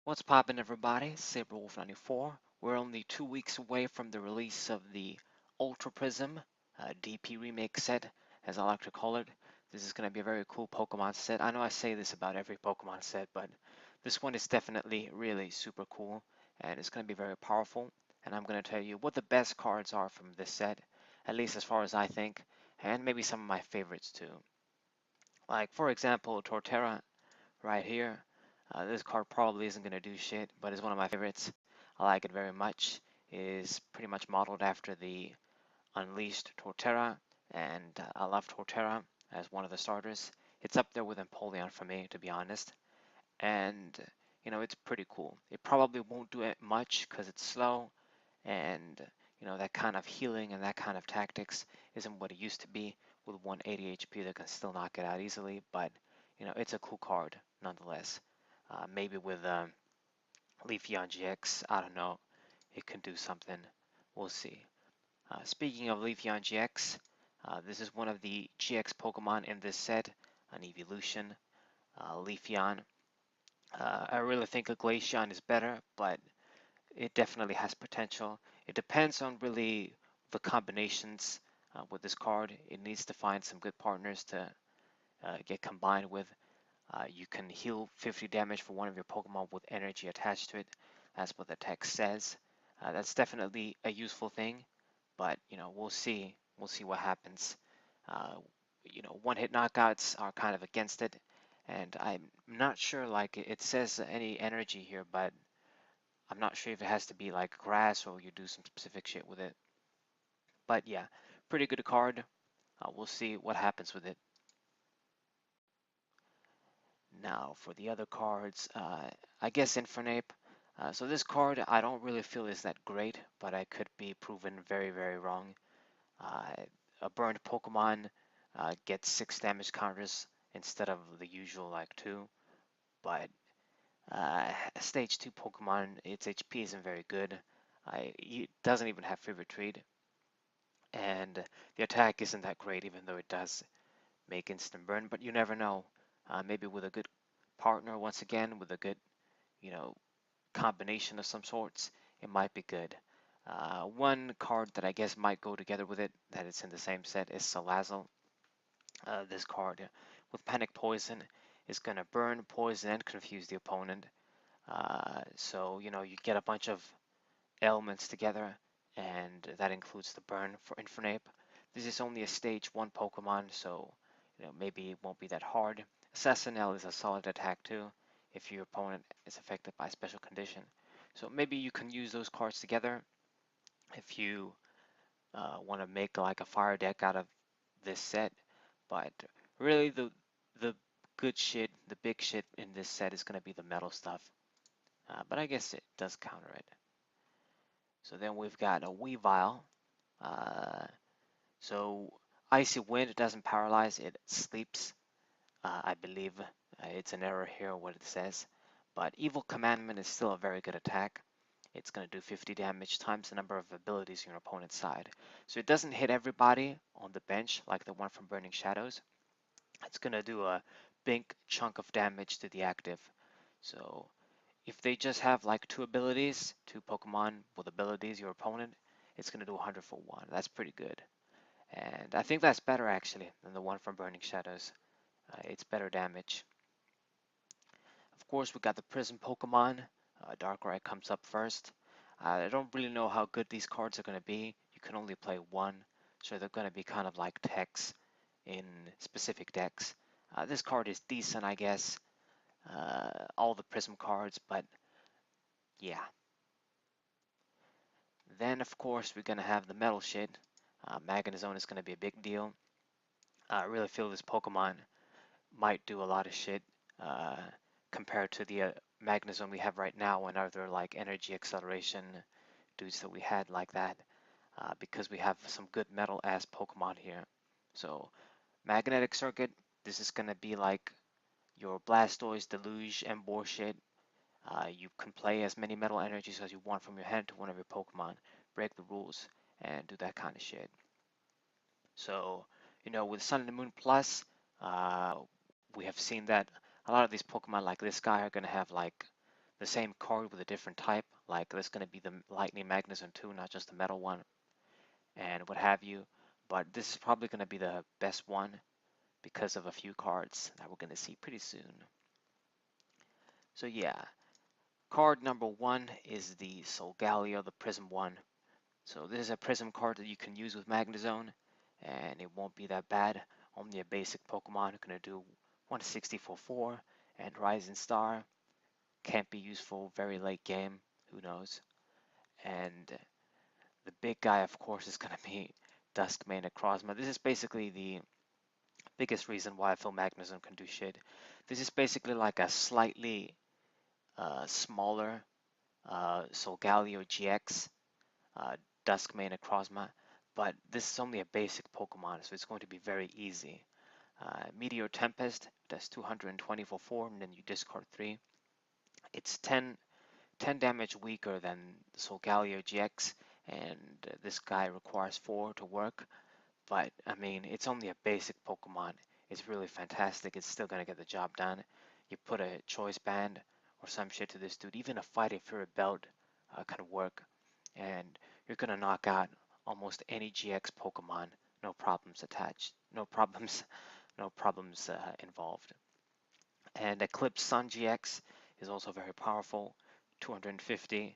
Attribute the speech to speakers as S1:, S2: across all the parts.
S1: What's poppin', everybody? SaberWolf94. We're only 2 weeks away from the release of the Ultra Prism DP remake set, as I like to call it. This is going to be a very cool Pokemon set. I know I say this about every Pokemon set, but this one is definitely really super cool, and it's going to be very powerful. And I'm going to tell you what the best cards are from this set, at least as far as I think, and maybe some of my favorites too. Like, for example, Torterra right here. This card probably isn't going to do shit, but it's one of my favorites. I like it very much. It is pretty much modeled after the Unleashed Torterra, and I love Torterra as one of the starters. It's up there with Empoleon for me, to be honest. And, it's pretty cool. It probably won't do it much because it's slow, and, that kind of healing and that kind of tactics isn't what it used to be. With 180 HP, they can still knock it out easily, but, it's a cool card nonetheless. Maybe with Leafeon GX, I don't know, it can do something. We'll see. Speaking of Leafeon GX, this is one of the GX Pokemon in this set, an evolution. Leafeon. I really think a Glaceon is better, but it definitely has potential. It depends on really the combinations with this card. It needs to find some good partners to get combined with. You can heal 50 damage for one of your Pokemon with energy attached to it. That's what the text says. That's definitely a useful thing, but we'll see. We'll see what happens. Uh, one-hit knockouts are kind of against it, and I'm not sure. Like it says any energy here, but I'm not sure if it has to be like grass or you do some specific shit with it. But yeah, pretty good card. We'll see what happens with it. Now for the other cards, I guess Infernape. So this card I don't really feel is that great, but I could be proven very, very wrong. Uh, a burned Pokemon gets 6 damage counters instead of the usual like 2, but a stage 2 Pokemon, its HP isn't very good. It doesn't even have Favorite Trade, and the attack isn't that great even though it does make instant burn, but you never know. Maybe with a good partner, once again, with a good, you know, combination of some sorts, it might be good. One card that I guess might go together with it, that it's in the same set, is Salazzle. This card with Panic Poison is going to burn, poison, and confuse the opponent. So, you get a bunch of elements together, and that includes the burn for Infernape. This is only a stage 1 Pokemon, so maybe it won't be that hard. Assassinel is a solid attack too, if your opponent is affected by a special condition. So maybe you can use those cards together if you want to make like a fire deck out of this set. But really the good shit, the big shit in this set is going to be the metal stuff. But I guess it does counter it. So then we've got a Weavile. Uh, so Icy Wind doesn't paralyze, it sleeps. I believe it's an error here what it says. But Evil Commandment is still a very good attack. It's going to do 50 damage times the number of abilities on your opponent's side. So it doesn't hit everybody on the bench like the one from Burning Shadows. It's going to do a big chunk of damage to the active. So if they just have like 2 Pokemon with abilities, your opponent, it's going to do 100 for 1. That's pretty good. And I think that's better actually than the one from Burning Shadows. It's better damage. Of course, we got the Prism Pokemon. Darkrai comes up first. I don't really know how good these cards are going to be. You can only play one, so they're going to be kind of like techs in specific decks. This card is decent, I guess. All the Prism cards, but yeah. Then, of course, we're going to have the metal shit. Magnezone is going to be a big deal. I really feel this Pokemon might do a lot of shit uh, compared to the Magnezone we have right now and other like energy acceleration dudes that we had like that, because we have some good metal ass Pokemon here. So Magnetic Circuit, this is gonna be like your Blastoise, Deluge, and shit. You can play as many metal energies as you want from your hand to one of your Pokemon, break the rules, and do that kind of shit. So, with Sun and Moon Plus, uh, we have seen that a lot of these Pokemon like this guy are going to have like the same card with a different type, like there's going to be the Lightning Magneton 2, not just the metal one, and what have you. But this is probably going to be the best one because of a few cards that we're going to see pretty soon. So yeah, card number 1 is the Solgaleo, the Prism 1. So this is a Prism card that you can use with Magnezone, and it won't be that bad. Only a basic Pokemon going to do 160 for 4, and Rising Star can't be useful very late game, who knows. And the big guy, of course, is going to be Duskmane Necrozma. This is basically the biggest reason why I feel Magnezone can do shit. This is basically like a slightly smaller Solgaleo GX, uh, Duskmane Necrozma, but this is only a basic Pokemon, so it's going to be very easy. Meteor Tempest does 220 for 4, and then you discard 3. It's 10 damage weaker than Solgaleo GX, and this guy requires 4 to work. But I mean, it's only a basic Pokemon. It's really fantastic. It's still gonna get the job done. You put a choice band or some shit to this dude. Even a Fighting Fury belt can work, and you're gonna knock out almost any GX Pokemon. No problems attached. No problems. No problems involved. And Eclipse Sun GX is also very powerful. 250.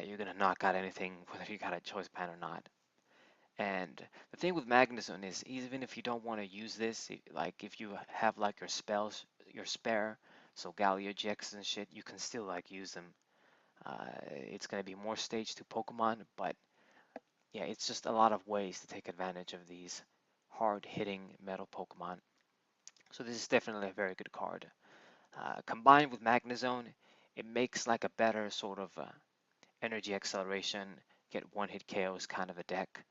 S1: You're gonna knock out anything whether you got a choice band or not. And the thing with Magnezone is, even if you don't want to use this, like if you have like your spells, your spare, so Galio GX and shit, you can still like use them. It's going to be more stage 2 Pokemon, but yeah, it's just a lot of ways to take advantage of these hard-hitting metal Pokemon. So this is definitely a very good card. Combined with Magnezone, it makes like a better sort of energy acceleration, get one-hit KOs kind of a deck.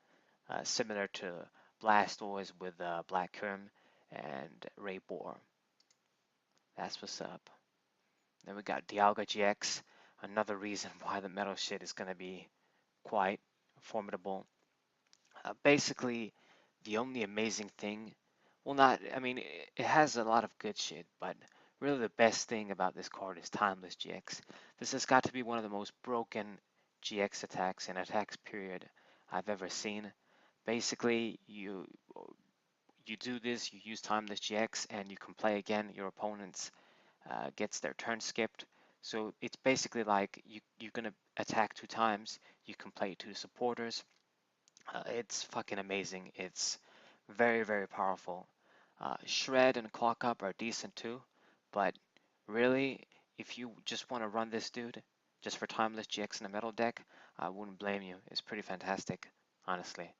S1: Similar to Blastoise with Black Curm and Raybor. That's what's up. Then we got Dialga GX, another reason why the metal shit is going to be quite formidable. Basically, the only amazing thing, well, not, I mean, it has a lot of good shit, but really the best thing about this card is Timeless GX. This has got to be one of the most broken GX attacks and attacks period I've ever seen. Basically, you do this, you use Timeless GX, and you can play again. Your opponent gets their turn skipped. So it's basically like you're gonna attack 2 times. You can play 2 supporters. It's fucking amazing. It's very, very powerful. Shred and Clock Up are decent too, but really, if you just want to run this dude just for Timeless GX in a metal deck, I wouldn't blame you. It's pretty fantastic, honestly.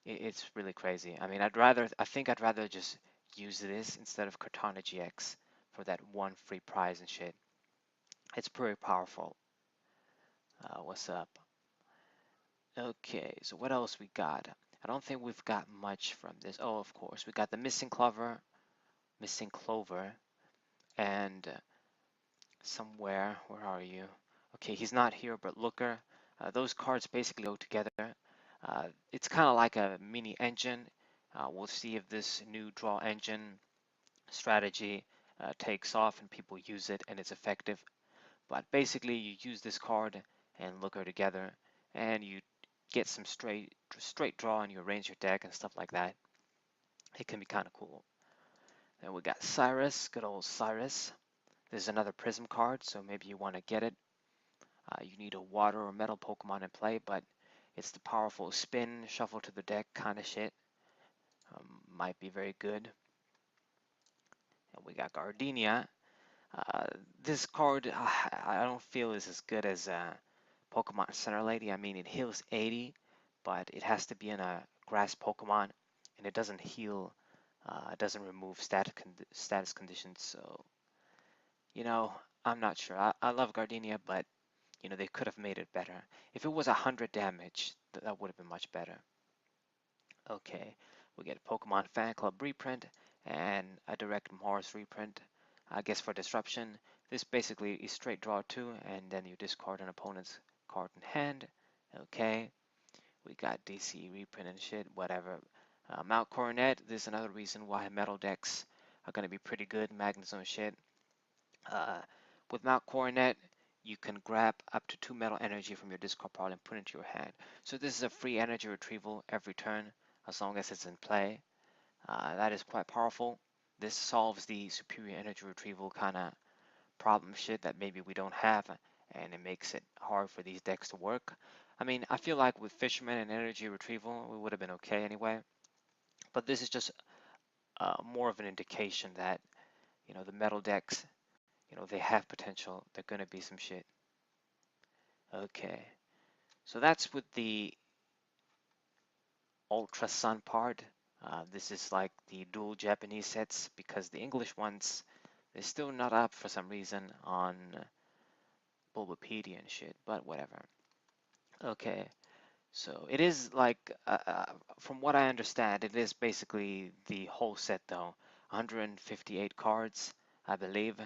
S1: It's really crazy. I mean, I think I'd rather just use this instead of Cortana GX for that one free prize and shit. It's pretty powerful. What's up? Okay, so what else we got? I don't think we've got much from this. Oh, of course, we got the Missing Clover, and somewhere, where are you? Okay, he's not here, but Looker. Those cards basically go together. It's kind of like a mini engine. We'll see if this new draw engine strategy takes off and people use it and it's effective. But basically, you use this card and Looker together, and you get some straight draw and you arrange your deck and stuff like that. It can be kind of cool. Then we got Cyrus, good old Cyrus. There's another Prism card, so maybe you want to get it. You need a water or metal Pokemon in play, but it's the powerful spin, shuffle to the deck kind of shit. Might be very good. And we got Gardenia. Uh, this card, I don't feel is as good as Pokemon Center Lady. I mean, it heals 80, but it has to be in a grass Pokemon, and it doesn't heal, it doesn't remove status conditions. So, you know, I'm not sure. I love Gardenia, but you know, they could have made it better. If it was 100 damage, that would have been much better. Okay, we get Pokemon Fan Club reprint and a Direct Mars reprint. I guess for Disruption, this basically is straight draw 2, and then you discard an opponent's card in hand. Okay, we got DC reprint and shit, whatever. Mount Coronet, this is another reason why metal decks are going to be pretty good. Magnezone shit. Uh, With Mount Coronet, you can grab up to 2 metal energy from your discard pile and put into your hand. So this is a free energy retrieval every turn, as long as it's in play. That is quite powerful. This solves the superior energy retrieval kind of problem shit that maybe we don't have, and it makes it hard for these decks to work. I mean, I feel like with Fisherman and energy retrieval, we would have been okay anyway. But this is just more of an indication that, the metal decks, they have potential. They're going to be some shit. Okay, so that's with the Ultra Sun part. This is like the dual Japanese sets because the English ones, they're still not up for some reason on Bulbapedia and shit, but whatever. Okay, so it is like, from what I understand, it is basically the whole set though. 158 cards, I believe.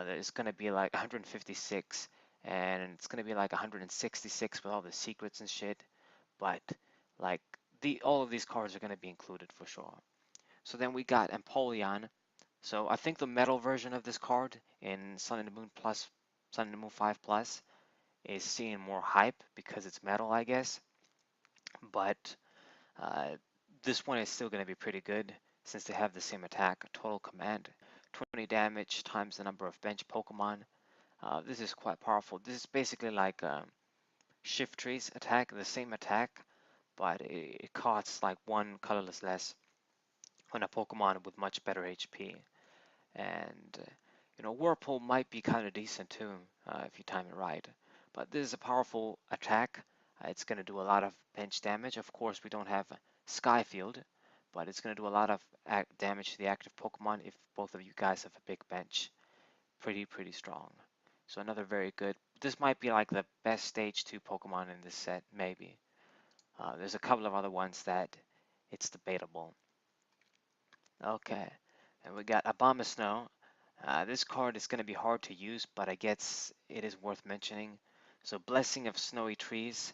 S1: There's going to be like 156, and it's going to be like 166 with all the secrets and shit. But like all of these cards are going to be included for sure. So then we got Empoleon. So I think the metal version of this card in Sun and the Moon Plus, Sun and the Moon 5 Plus is seeing more hype because it's metal, I guess. But uh, this one is still going to be pretty good since they have the same attack, total command, 20 damage times the number of bench Pokemon. This is quite powerful. This is basically like Shiftry's attack, the same attack, but it costs like 1 colorless less on a Pokemon with much better HP. And Whirlpool might be kind of decent too if you time it right. But this is a powerful attack. It's going to do a lot of bench damage. Of course, we don't have Skyfield, but it's going to do a lot of damage to the active Pokemon if both of you guys have a big bench. Pretty strong. So another very good. This might be like the best stage 2 Pokemon in this set, maybe. There's a couple of other ones that it's debatable. Okay, and we got Abomasnow. This card is going to be hard to use, but I guess it is worth mentioning. So Blessing of Snowy Trees.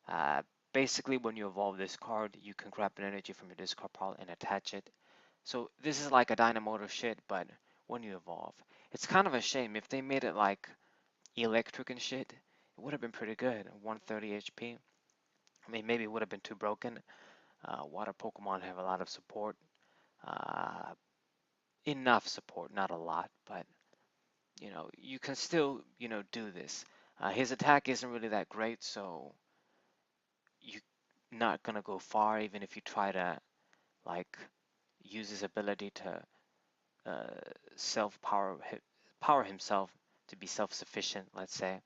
S1: Uh, Basically, when you evolve this card, you can grab an energy from your discard pile and attach it. So this is like a Dynamotor shit, but when you evolve. It's kind of a shame. If they made it like electric and shit, it would have been pretty good. 130 HP. I mean, maybe it would have been too broken. Water Pokemon have a lot of support. Uh, Enough support, not a lot, but you can still, do this. His attack isn't really that great, so you're not gonna go far even if you try to like use his ability to uh, power himself to be self-sufficient. Let's say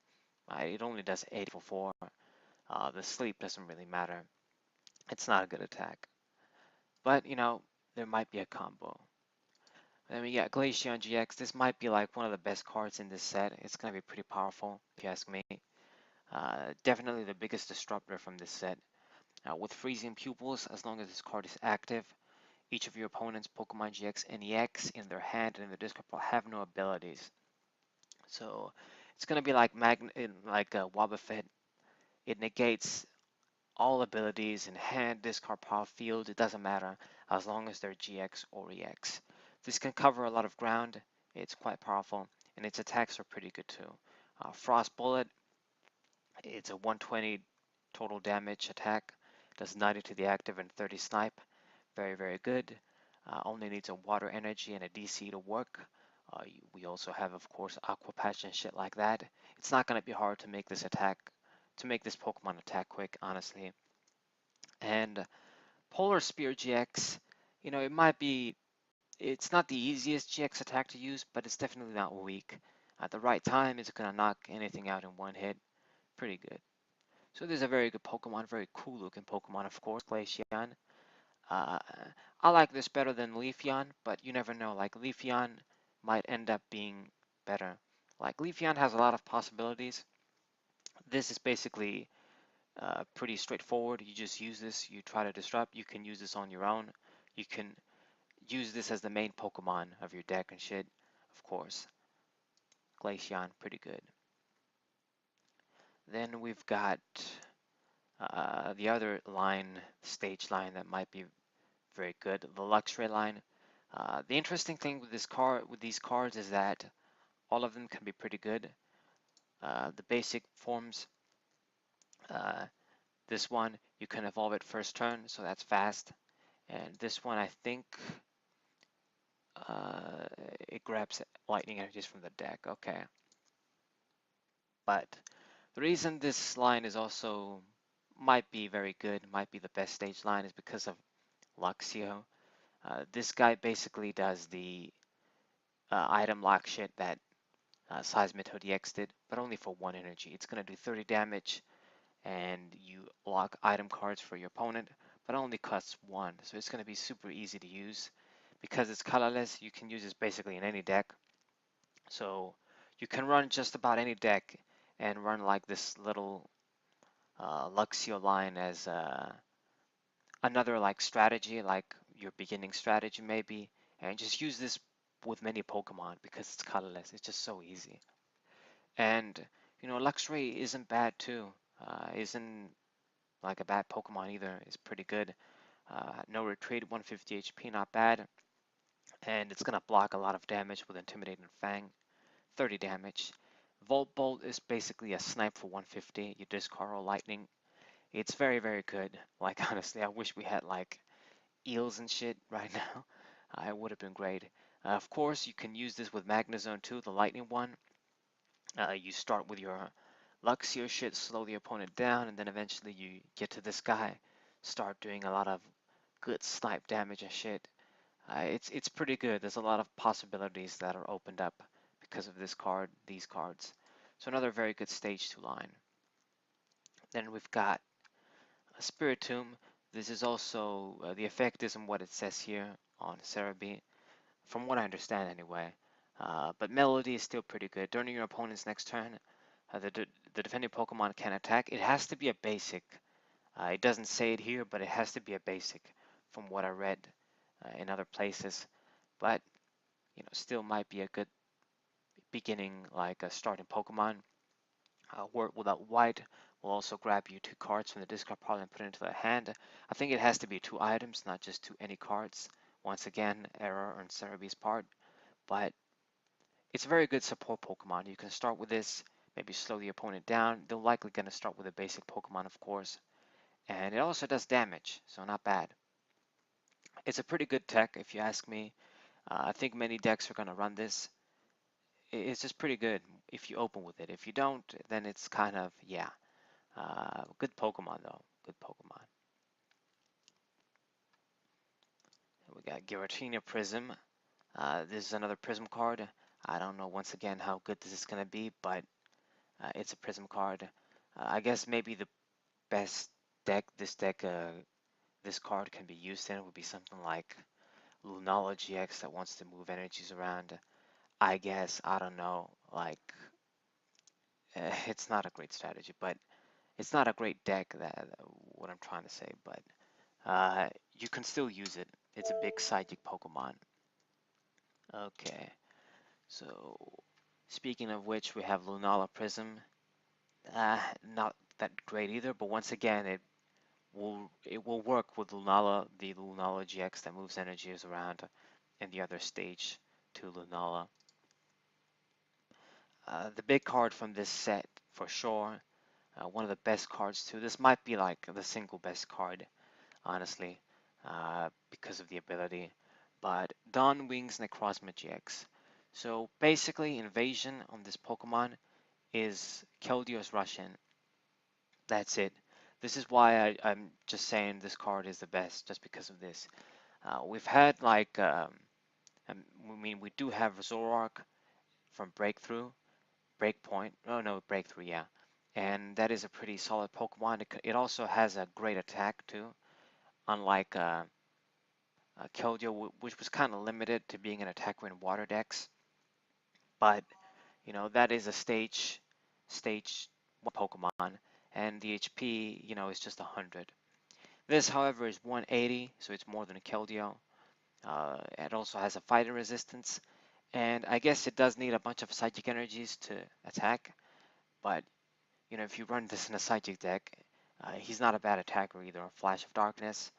S1: it only does 80 for 4. The sleep doesn't really matter. It's not a good attack, but there might be a combo. Then we got Glaceon GX. This might be like one of the best cards in this set. It's going to be pretty powerful, if you ask me. Definitely the biggest disruptor from this set. With Freezing Pupils, as long as this card is active, each of your opponent's Pokemon GX and EX in their hand and in their discard pile have no abilities. So it's going to be like Wobbuffet. It negates all abilities in hand, discard pile, field. It doesn't matter as long as they're GX or EX. This can cover a lot of ground. It's quite powerful, and its attacks are pretty good too. Frost Bullet, it's a 120 total damage attack, does 90 to the active and 30 snipe. Very good. Only needs a water energy and a DC to work. We also have, of course, Aqua Patch and shit like that. It's not going to be hard to make this Pokemon attack quick, honestly. And Polar Spear GX, it's not the easiest GX attack to use, but it's definitely not weak. At the right time, it's going to knock anything out in one hit. Pretty good. So this is a very good Pokemon, very cool looking Pokemon, of course, Glaceon. Uh, I like this better than Leafeon, but you never know. Like Leafeon might end up being better. Like Leafeon has a lot of possibilities. This is basically pretty straightforward. You just use this, you try to disrupt. You can use this on your own. You can use this as the main Pokemon of your deck and shit. Of course, Glaceon, pretty good. Then we've got the other stage line that might be very good, the Luxray line. The interesting thing with these cards is that all of them can be pretty good. The basic forms, uh, this one, you can evolve it first turn, so that's fast. And this one, I think uh, it grabs lightning energies from the deck. Okay. But the reason this line is also might be very good, might be the best stage line, is because of Luxio. This guy basically does the item lock shit that Seismito DX did, but only for 1 energy. It's going to do 30 damage, and you lock item cards for your opponent, but only costs 1. So it's going to be super easy to use. Because it's colorless, you can use this basically in any deck. So you can run just about any deck and run like this little Luxio line as another like strategy, like your beginning strategy maybe, and just use this with many Pokemon because it's colorless. It's just so easy. And Luxray isn't bad too. Isn't like a bad Pokemon either. It's pretty good. No retreat, 150 HP, not bad. And it's gonna block a lot of damage with Intimidating Fang, 30 damage. Volt Bolt is basically a snipe for 150. You discard all lightning. It's very, very good. Like honestly, I wish we had like eels and shit right now. It would have been great. Of course, you can use this with Magnezone too, the lightning one. You start with your Luxio shit, slow the opponent down, and then eventually you get to this guy, start doing a lot of good snipe damage and shit. It's pretty good. There's a lot of possibilities that are opened up because of this card, these cards. So another very good stage 2 line. Then we've got a Spiritomb. This is also, the effect isn't what it says here on Cerebi, from what I understand anyway. But Melody is still pretty good. During your opponent's next turn, the defending Pokemon can attack. It has to be a basic. It doesn't say it here, but it has to be a basic from what I read in other places. But, still might be a good beginning, like a starting Pokemon. Work without white will also grab you 2 cards from the discard pile and put it into the hand. I think it has to be 2 items, not just 2 any cards. Once again, error on Cerebi's part. But it's a very good support Pokemon. You can start with this, maybe slow the opponent down. They're likely going to start with a basic Pokemon, of course. And it also does damage, so not bad. It's a pretty good tech, if you ask me. I think many decks are going to run this. It's just pretty good if you open with it. If you don't, then it's kind of, yeah. Good Pokemon, though. Good Pokemon. We got Giratina Prism. This is another Prism card. I don't know, once again, how good this is going to be, but it's a Prism card. I guess maybe the best deck this card can be used in would be something like Lunala GX that wants to move energies around. I guess, I don't know, like, it's not a great strategy, but it's not a great deck, what I'm trying to say, but you can still use it. It's a big psychic Pokemon. Okay, so speaking of which, we have Lunala Prism. Not that great either, but once again, it will work with Lunala, the Lunala GX that moves energies around in the other stage to Lunala. The big card from this set, for sure, one of the best cards too. This might be like the single best card, honestly, because of the ability. But Dawn Wings Necrozma GX. So basically, Invasion on this Pokemon is Keldeo Russian. That's it. This is why I'm just saying this card is the best, just because of this. We've had like, we do have Zoroark from Breakpoint. Oh no, Breakthrough, yeah. And that is a pretty solid Pokemon. It also has a great attack too, unlike Keldeo, which was kind of limited to being an attacker in water decks. But that is a stage 1 Pokemon, and the HP is just 100. This, however, is 180, so it's more than a Keldeo. It also has a fighting resistance, and I guess it does need a bunch of psychic energies to attack. But if you run this in a psychic deck, he's not a bad attacker either. Flash of Darkness,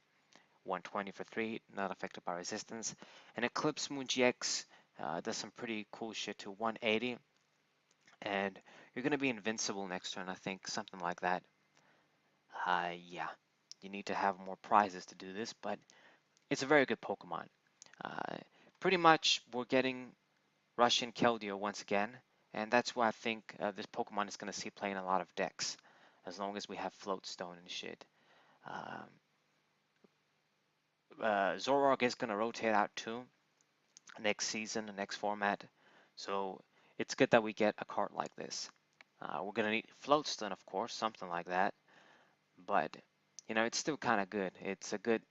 S1: 120 for 3, not affected by resistance. And Eclipse Moon GX Does some pretty cool shit to 180, and you're going to be invincible next turn, I think, something like that. Yeah, you need to have more prizes to do this, but it's a very good Pokemon. Uh, Pretty much, we're getting Russian Keldeo once again, and that's why I think this Pokemon is going to see play in a lot of decks, as long as we have Floatstone and shit. Um, Zoroark is going to rotate out too next season, the next format, so it's good that we get a card like this. We're going to need Floatstone, of course, something like that, but it's still kind of good. It's a good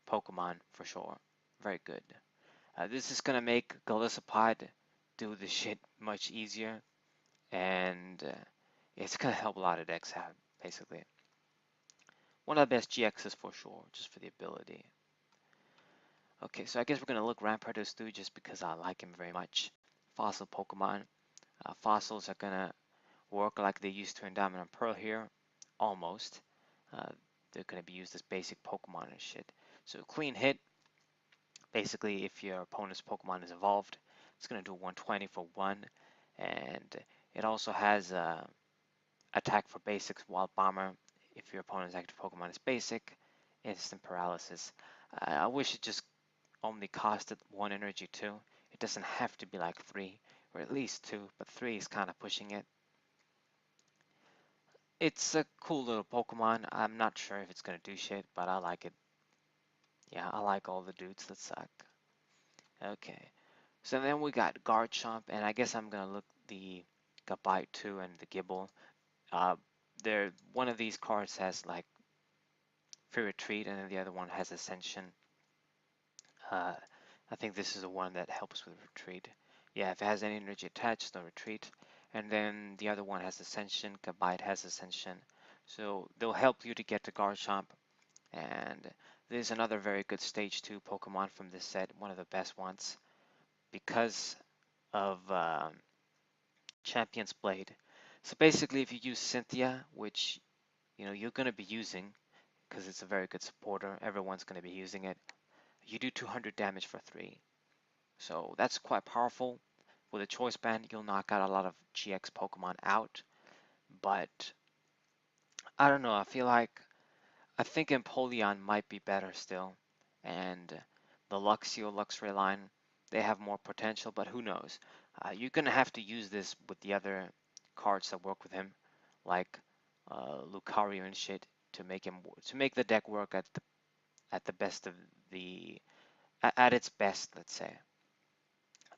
S1: Pokemon for sure. Very good. This is going to make Golisopod do the shit much easier, and it's going to help a lot of decks out, basically. One of the best GXs for sure, just for the ability. Okay, so I guess we're going to look Rampardos through just because I like him very much. Fossil Pokemon. Fossils are going to work like they used to in Diamond and Pearl here, almost. Uh, they're going to be used as basic Pokemon and shit. So clean hit, basically if your opponent's Pokemon is evolved, it's going to do 120 for 1, and it also has attack for basics, Wild Bomber. If your opponent's active Pokemon is basic, instant paralysis. I wish it just only costed 1 energy too. It doesn't have to be like 3, or at least 2, but 3 is kind of pushing it. It's a cool little Pokemon. I'm not sure if it's gonna do shit, but I like it. Yeah, I like all the dudes that suck. Okay, so then we got Garchomp, and I guess I'm gonna look the Gabite too and the Gibble. Uh, one of these cards has like Free Retreat, and then the other one has Ascension. Uh, I think this is the one that helps with Retreat. Yeah, if it has any energy attached, no Retreat. And then the other one has Ascension, Gabite has Ascension. So they'll help you to get to Garchomp. And there's another very good Stage 2 Pokemon from this set, one of the best ones, because of Champion's Blade. So basically, if you use Cynthia, which you're going to be using, because it's a very good supporter, everyone's going to be using it, you do 200 damage for 3. So that's quite powerful. With a Choice Band, you'll knock out a lot of GX Pokemon out, but I don't know, I think Empoleon might be better still, and the Luxio, Luxray line, they have more potential, but who knows? You're gonna have to use this with the other cards that work with him, like Lucario and shit, to make the deck work at the best of the at its best, let's say.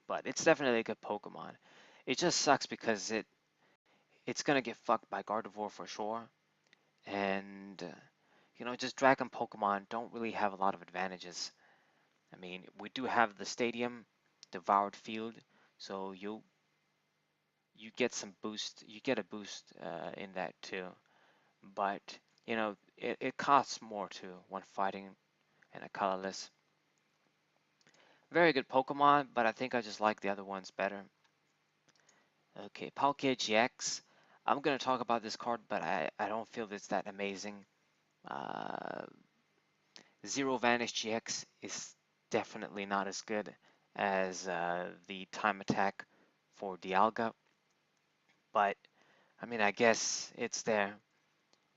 S1: But it's definitely a good Pokemon. It just sucks because it's gonna get fucked by Gardevoir for sure, and just Dragon Pokemon don't really have a lot of advantages. I mean, we do have the Stadium, Devoured Field, so you get some boost. You get a boost in that too, but it costs more too when fighting and a colorless. Very good Pokemon, but I think I just like the other ones better. Okay, Palkia GX. I'm gonna talk about this card, but I don't feel it's that amazing. Uh, Zero Vanish GX is definitely not as good as the time attack for Dialga, but I mean, I guess it's there.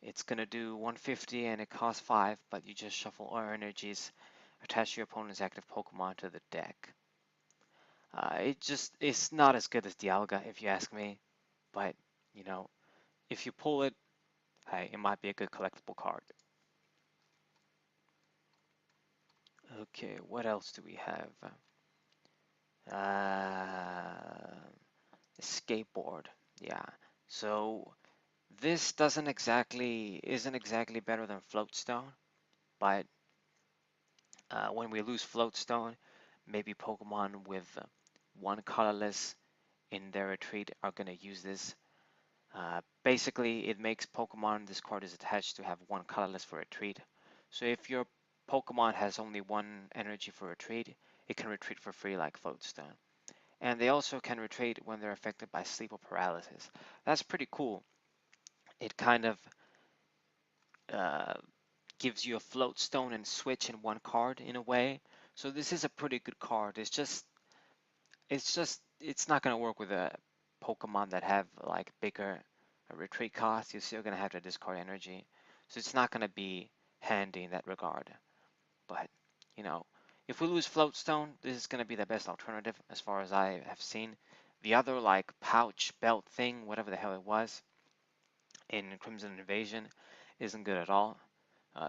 S1: It's gonna do 150 and it costs 5, but you just shuffle all energies, attach your opponent's active Pokemon to the deck. It's not as good as Dialga if you ask me, but you know, if you pull it, hey, it might be a good collectible card. Okay, what else do we have? Uh, Skateboard. Yeah. So this isn't exactly better than Floatstone, but when we lose Floatstone, maybe Pokemon with one colorless in their retreat are gonna use this. Basically, it makes Pokemon this card is attached to have one colorless for retreat. So if your Pokemon has only one energy for retreat, it can retreat for free like Floatstone. And they also can retreat when they're affected by sleep or paralysis. That's pretty cool. It kind of uh, gives you a Floatstone and switch in one card in a way. So this is a pretty good card. It's just it's not gonna work with a Pokemon that have like bigger retreat costs. You're still gonna have to discard energy, so it's not gonna be handy in that regard. But you know, if we lose Float Stone, this is gonna be the best alternative as far as I have seen. The other like pouch belt thing, whatever the hell it was in Crimson Invasion, isn't good at all.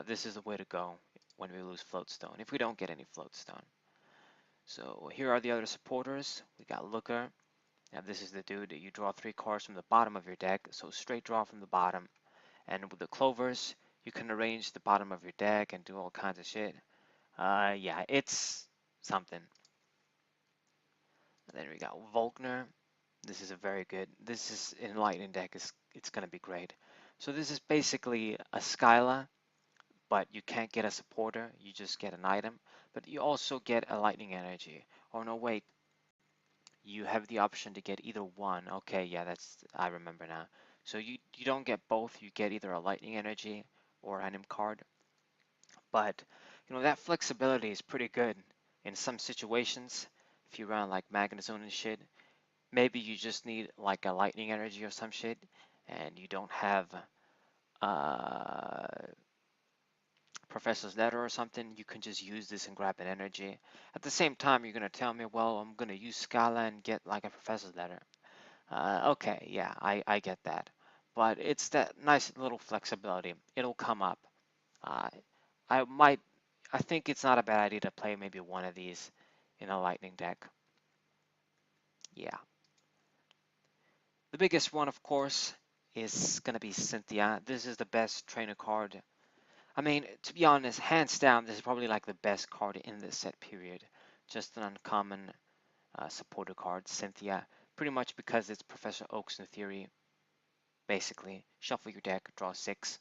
S1: This is the way to go when we lose Float Stone, if we don't get any Float Stone. So here are the other supporters. We got Looker. Now this is the dude that you draw 3 cards from the bottom of your deck, so straight draw from the bottom. And with the Clovers, you can arrange the bottom of your deck and do all kinds of shit. Yeah, it's something. And then we got Volkner. This is a very good. This is in Lightning deck. It's gonna be great. So this is basically a Skyla, but you can't get a supporter. You just get an item, but you also get a Lightning Energy. Oh no, wait. You have the option to get either one. Okay, yeah, I remember now. So you don't get both. You get either a Lightning Energy or an item card. But that flexibility is pretty good in some situations. If you run like Magnezone and shit, maybe you just need like a Lightning Energy or some shit, and you don't have uh, Professor's Letter or something. You can just use this and grab an energy. At the same time, you're gonna tell me, well, I'm gonna use Scala and get like a Professor's Letter. Okay, yeah, I get that. But it's that nice little flexibility. It'll come up. Uh, I might, I think it's not a bad idea to play maybe one of these in a Lightning deck. Yeah. The biggest one, of course, is going to be Cynthia. This is the best trainer card. I mean, to be honest, hands down, this is probably like the best card in this set period. Just an uncommon supporter card, Cynthia. Pretty much because it's Professor Oak's new theory. Basically, shuffle your deck, draw 6.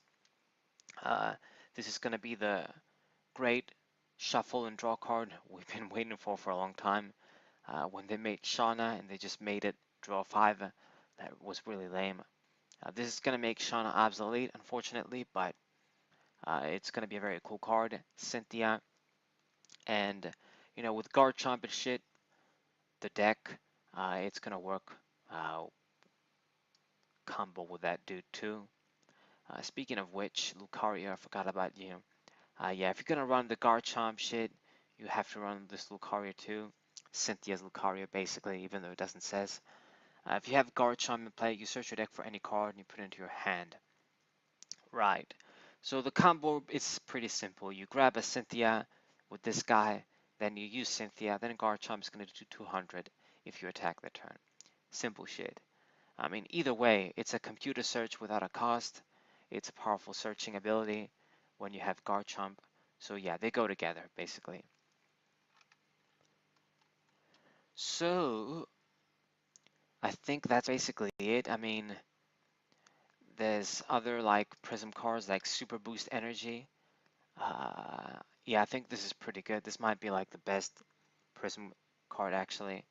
S1: Uh, this is going to be the great shuffle and draw card we've been waiting for a long time. When they made Shauna and they just made it draw 5, that was really lame. This is going to make Shauna obsolete, unfortunately, but it's going to be a very cool card. Cynthia, and with Garchomp and shit, the deck, it's going to work uh, combo with that dude too. Speaking of which, Lucario, I forgot about you. Yeah, if you're gonna run the Garchomp shit, you have to run this Lucario too. Cynthia's Lucario, basically, even though it doesn't says. If you have Garchomp in play, you search your deck for any card and you put it into your hand. Right. So the combo is pretty simple. You grab a Cynthia with this guy, then you use Cynthia, then Garchomp is gonna do 200 if you attack the turn. Simple shit. I mean, either way, it's a computer search without a cost. It's a powerful searching ability when you have Garchomp. So yeah, they go together, basically. So I think that's basically it. I mean, there's other like Prism cards like Super Boost Energy. Yeah, I think this is pretty good. This might be like the best Prism card actually,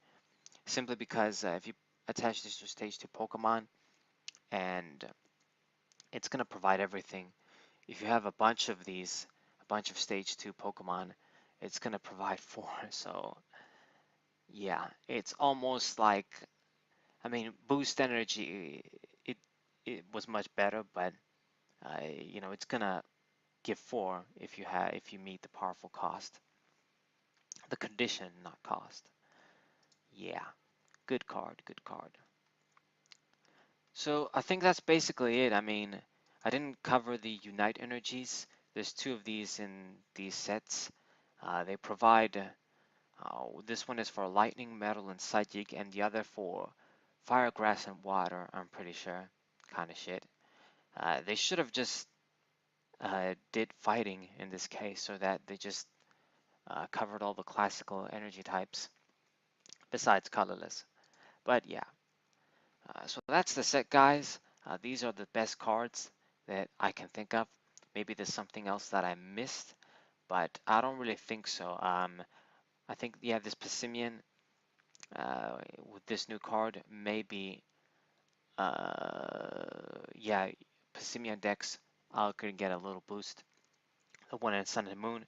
S1: simply because if you attach this to stage 2 Pokemon, and it's gonna provide everything. If you have a bunch of these, a bunch of stage 2 Pokemon, it's gonna provide 4. So yeah, it's almost like, I mean, boost energy, it it was much better, but it's gonna give 4 if you meet the powerful cost, the condition, not cost. Yeah, good card, good card. So I think that's basically it. I mean, I didn't cover the Unite energies. There's 2 of these in these sets. They provide, this one is for lightning, metal, and psychic, and the other for fire, grass, and water, I'm pretty sure. Kind of shit. They should have just did fighting in this case so that they just covered all the classical energy types besides colorless. But yeah, so that's the set, guys. These are the best cards that I can think of. Maybe there's something else that I missed, but I don't really think so. I think, yeah, this Pessimian with this new card, maybe, yeah, Pessimian decks are going to get a little boost. The one in Sun and Moon,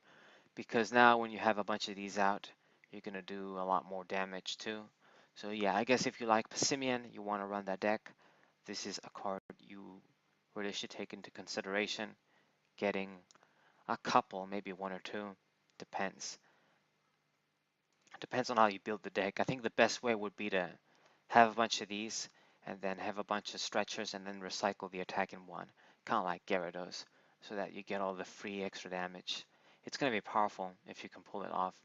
S1: because now when you have a bunch of these out, you're going to do a lot more damage too. So yeah, I guess if you like Passimian, you want to run that deck, this is a card you really should take into consideration. Getting a couple, maybe one or two, depends. Depends on how you build the deck. I think the best way would be to have a bunch of these and then have a bunch of stretchers and then recycle the attack in one, kind of like Gyarados, so that you get all the free extra damage. It's going to be powerful if you can pull it off,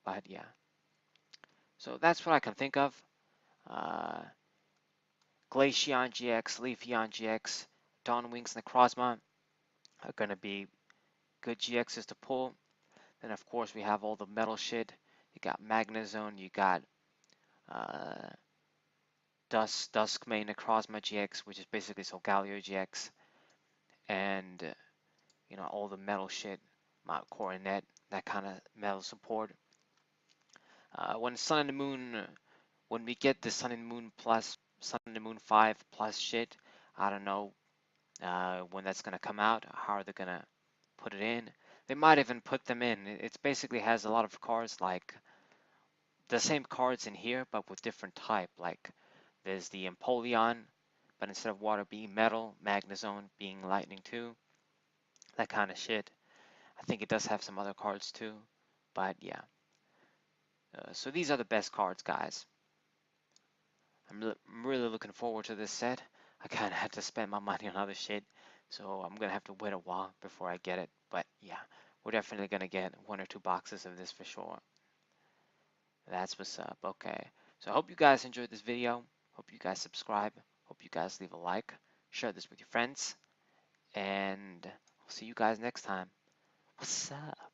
S1: but yeah. So that's what I can think of. Uh, Glaceon GX, Leafeon GX, Dawnwings, Necrozma are going to be good GXs to pull. Then of course we have all the metal shit. You got Magnezone, you got uh, Duskmane Necrozma GX, which is basically Solgaleo GX, and you know all the metal shit, Mount Coronet, that kind of metal support. When Sun and the Moon, when we get the Sun and Moon plus Sun and Moon 5 plus shit, I don't know when that's gonna come out. How are they gonna put it in? They might even put them in. It basically has a lot of cards like the same cards in here, but with different type. Like there's the Empoleon, but instead of water being metal, Magnezone being lightning too. That kind of shit. I think it does have some other cards too, but yeah. So these are the best cards, guys. I'm really looking forward to this set. I kind of had to spend my money on other shit, so I'm gonna have to wait a while before I get it. But yeah, we're definitely gonna get 1 or 2 boxes of this for sure. That's what's up. Okay, so I hope you guys enjoyed this video. Hope you guys subscribe. Hope you guys leave a like. Share this with your friends, and I'll see you guys next time. What's up?